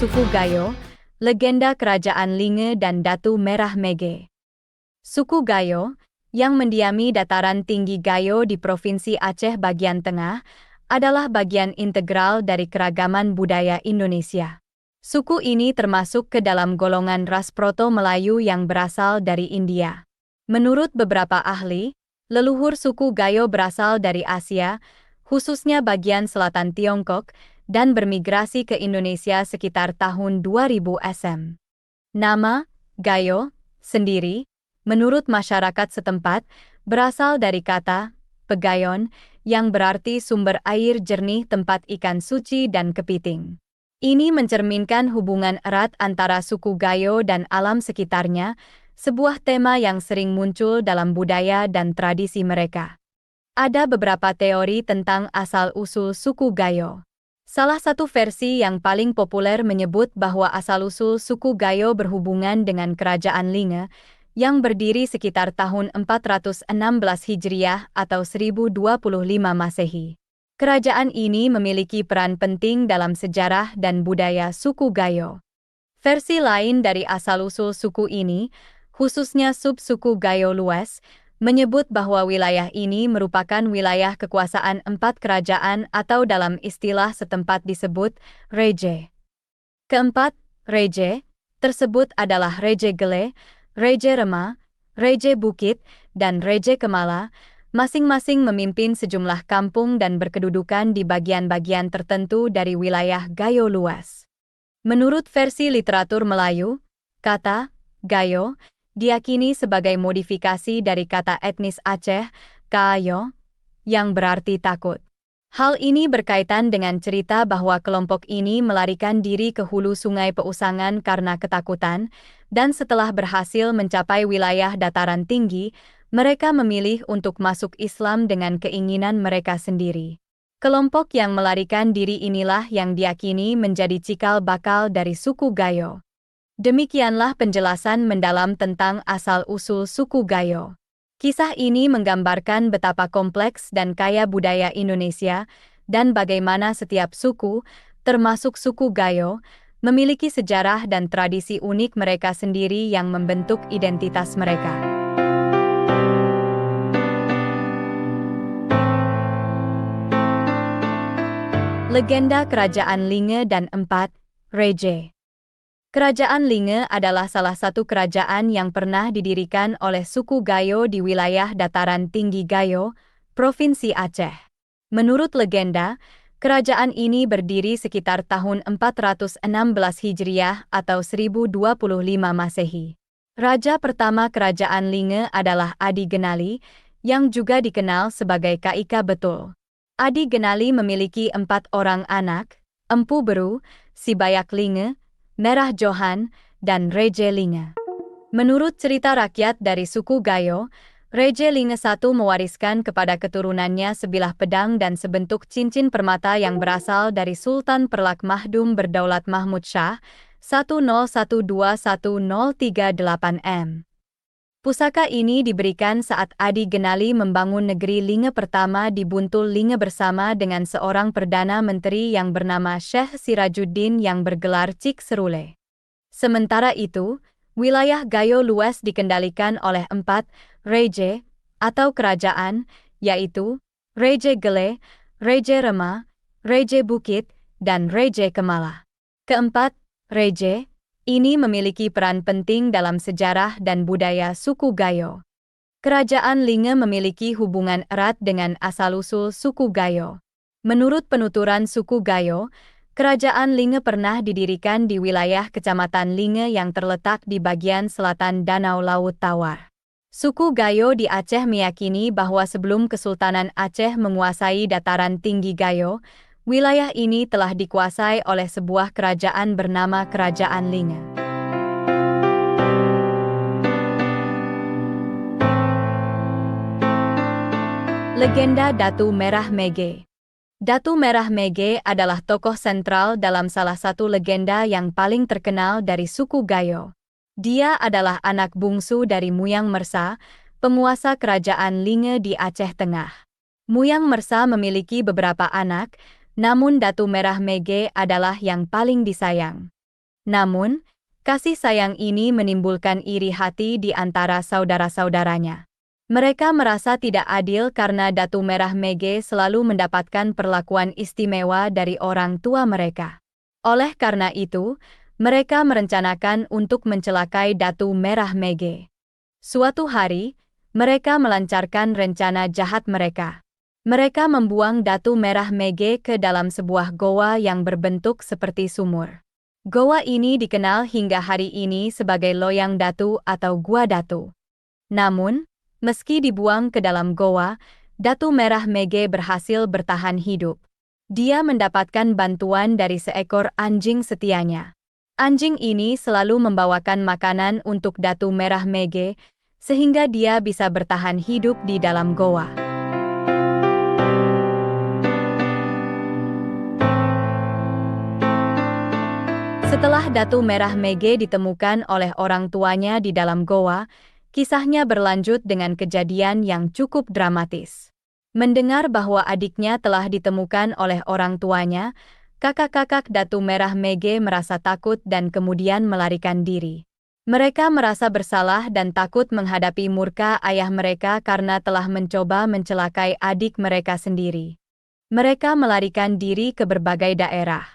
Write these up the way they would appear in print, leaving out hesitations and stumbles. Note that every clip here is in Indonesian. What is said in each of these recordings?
suku Gayo, legenda kerajaan Linge dan Datu Merah Mege. Suku Gayo, yang mendiami dataran tinggi Gayo di Provinsi Aceh bagian tengah, adalah bagian integral dari keragaman budaya Indonesia. Suku ini termasuk ke dalam golongan ras Proto-Melayu yang berasal dari India. Menurut beberapa ahli, leluhur suku Gayo berasal dari Asia, khususnya bagian selatan Tiongkok, dan bermigrasi ke Indonesia sekitar tahun 2000 SM. Nama Gayo sendiri, menurut masyarakat setempat, berasal dari kata pegayon, yang berarti sumber air jernih tempat ikan suci dan kepiting. Ini mencerminkan hubungan erat antara suku Gayo dan alam sekitarnya, sebuah tema yang sering muncul dalam budaya dan tradisi mereka. Ada beberapa teori tentang asal-usul suku Gayo. Salah satu versi yang paling populer menyebut bahwa asal-usul suku Gayo berhubungan dengan kerajaan Linge, yang berdiri sekitar tahun 416 Hijriah atau 1025 Masehi. Kerajaan ini memiliki peran penting dalam sejarah dan budaya suku Gayo. Versi lain dari asal-usul suku ini, khususnya subsuku Gayo Lues, menyebut bahwa wilayah ini merupakan wilayah kekuasaan 4 kerajaan atau dalam istilah setempat disebut Reje. Keempat Reje tersebut adalah Reje Gele, Reje Rema, Reje Bukit, dan Reje Kemala, masing-masing memimpin sejumlah kampung dan berkedudukan di bagian-bagian tertentu dari wilayah Gayo Lues. Menurut versi literatur Melayu, kata Gayo diyakini sebagai modifikasi dari kata etnis Aceh, Kayo, yang berarti takut. Hal ini berkaitan dengan cerita bahwa kelompok ini melarikan diri ke hulu sungai Peusangan karena ketakutan, dan setelah berhasil mencapai wilayah dataran tinggi, mereka memilih untuk masuk Islam dengan keinginan mereka sendiri. Kelompok yang melarikan diri inilah yang diyakini menjadi cikal bakal dari suku Gayo. Demikianlah penjelasan mendalam tentang asal-usul suku Gayo. Kisah ini menggambarkan betapa kompleks dan kaya budaya Indonesia, dan bagaimana setiap suku, termasuk suku Gayo, memiliki sejarah dan tradisi unik mereka sendiri yang membentuk identitas mereka. Legenda Kerajaan Linge dan 4 Reje. Kerajaan Linge adalah salah satu kerajaan yang pernah didirikan oleh suku Gayo di wilayah dataran tinggi Gayo, Provinsi Aceh. Menurut legenda, kerajaan ini berdiri sekitar tahun 416 Hijriah atau 1025 Masehi. Raja pertama kerajaan Linge adalah Adi Genali, yang juga dikenal sebagai Kaika Betul. Adi Genali memiliki 4 orang anak, Empu Beru, Sibayak Linge, Merah Johan, dan Reje Linge. Menurut cerita rakyat dari suku Gayo, Reje Linge I mewariskan kepada keturunannya sebilah pedang dan sebentuk cincin permata yang berasal dari Sultan Perlak Mahdum Berdaulat Mahmud Shah, 10121038 M. Pusaka ini diberikan saat Adi Genali membangun negeri Linge pertama di Buntul Linge bersama dengan seorang Perdana Menteri yang bernama Syekh Sirajuddin yang bergelar Cik Serule. Sementara itu, wilayah Gayo Lues dikendalikan oleh 4 Reje atau kerajaan, yaitu Reje Gele, Reje Rema, Reje Bukit, dan Reje Kemala. Keempat Reje ini memiliki peran penting dalam sejarah dan budaya suku Gayo. Kerajaan Linge memiliki hubungan erat dengan asal-usul suku Gayo. Menurut penuturan suku Gayo, kerajaan Linge pernah didirikan di wilayah Kecamatan Linge yang terletak di bagian selatan Danau Laut Tawar. Suku Gayo di Aceh meyakini bahwa sebelum Kesultanan Aceh menguasai dataran tinggi Gayo, wilayah ini telah dikuasai oleh sebuah kerajaan bernama Kerajaan Linge. Legenda Datu Merah Mege. Datu Merah Mege adalah tokoh sentral dalam salah satu legenda yang paling terkenal dari suku Gayo. Dia adalah anak bungsu dari Muyang Mersa, penguasa kerajaan Linge di Aceh Tengah. Muyang Mersa memiliki beberapa anak, namun Datu Merah Mege adalah yang paling disayang. Namun, kasih sayang ini menimbulkan iri hati di antara saudara-saudaranya. Mereka merasa tidak adil karena Datu Merah Mege selalu mendapatkan perlakuan istimewa dari orang tua mereka. Oleh karena itu, mereka merencanakan untuk mencelakai Datu Merah Mege. Suatu hari, mereka melancarkan rencana jahat mereka. Mereka membuang Datu Merah Mege ke dalam sebuah goa yang berbentuk seperti sumur. Goa ini dikenal hingga hari ini sebagai Loyang Datu atau Gua Datu. Namun, meski dibuang ke dalam goa, Datu Merah Mege berhasil bertahan hidup. Dia mendapatkan bantuan dari seekor anjing setianya. Anjing ini selalu membawakan makanan untuk Datu Merah Mege, sehingga dia bisa bertahan hidup di dalam goa. Setelah Datu Merah Mege ditemukan oleh orang tuanya di dalam goa, kisahnya berlanjut dengan kejadian yang cukup dramatis. Mendengar bahwa adiknya telah ditemukan oleh orang tuanya, kakak-kakak Datu Merah Mege merasa takut dan kemudian melarikan diri. Mereka merasa bersalah dan takut menghadapi murka ayah mereka karena telah mencoba mencelakai adik mereka sendiri. Mereka melarikan diri ke berbagai daerah.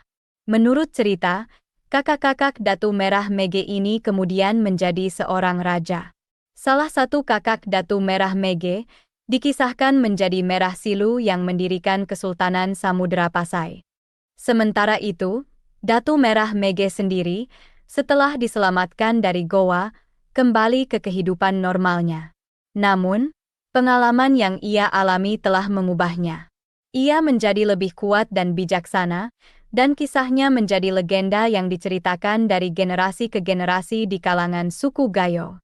Menurut cerita, kakak-kakak Datu Merah Mege ini kemudian menjadi seorang raja. Salah satu kakak Datu Merah Mege dikisahkan menjadi Merah Silu yang mendirikan Kesultanan Samudra Pasai. Sementara itu, Datu Merah Mege sendiri, setelah diselamatkan dari goa, kembali ke kehidupan normalnya. Namun, pengalaman yang ia alami telah mengubahnya. Ia menjadi lebih kuat dan bijaksana, dan kisahnya menjadi legenda yang diceritakan dari generasi ke generasi di kalangan suku Gayo.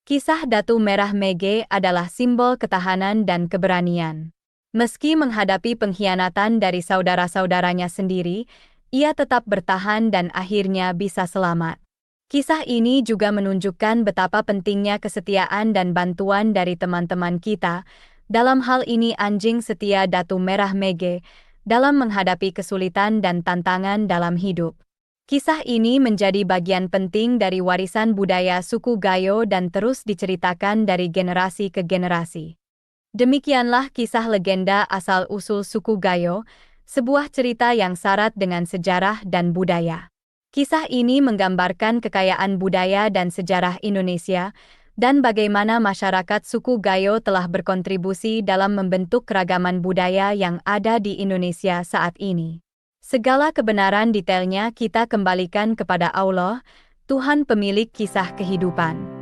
Kisah Datu Merah Mege adalah simbol ketahanan dan keberanian. Meski menghadapi pengkhianatan dari saudara-saudaranya sendiri, ia tetap bertahan dan akhirnya bisa selamat. Kisah ini juga menunjukkan betapa pentingnya kesetiaan dan bantuan dari teman-teman kita, dalam hal ini anjing setia Datu Merah Mege, dalam menghadapi kesulitan dan tantangan dalam hidup. Kisah ini menjadi bagian penting dari warisan budaya suku Gayo dan terus diceritakan dari generasi ke generasi. Demikianlah kisah legenda asal-usul suku Gayo, sebuah cerita yang syarat dengan sejarah dan budaya. Kisah ini menggambarkan kekayaan budaya dan sejarah Indonesia, dan bagaimana masyarakat suku Gayo telah berkontribusi dalam membentuk keragaman budaya yang ada di Indonesia saat ini. Segala kebenaran detailnya kita kembalikan kepada Allah, Tuhan pemilik kisah kehidupan.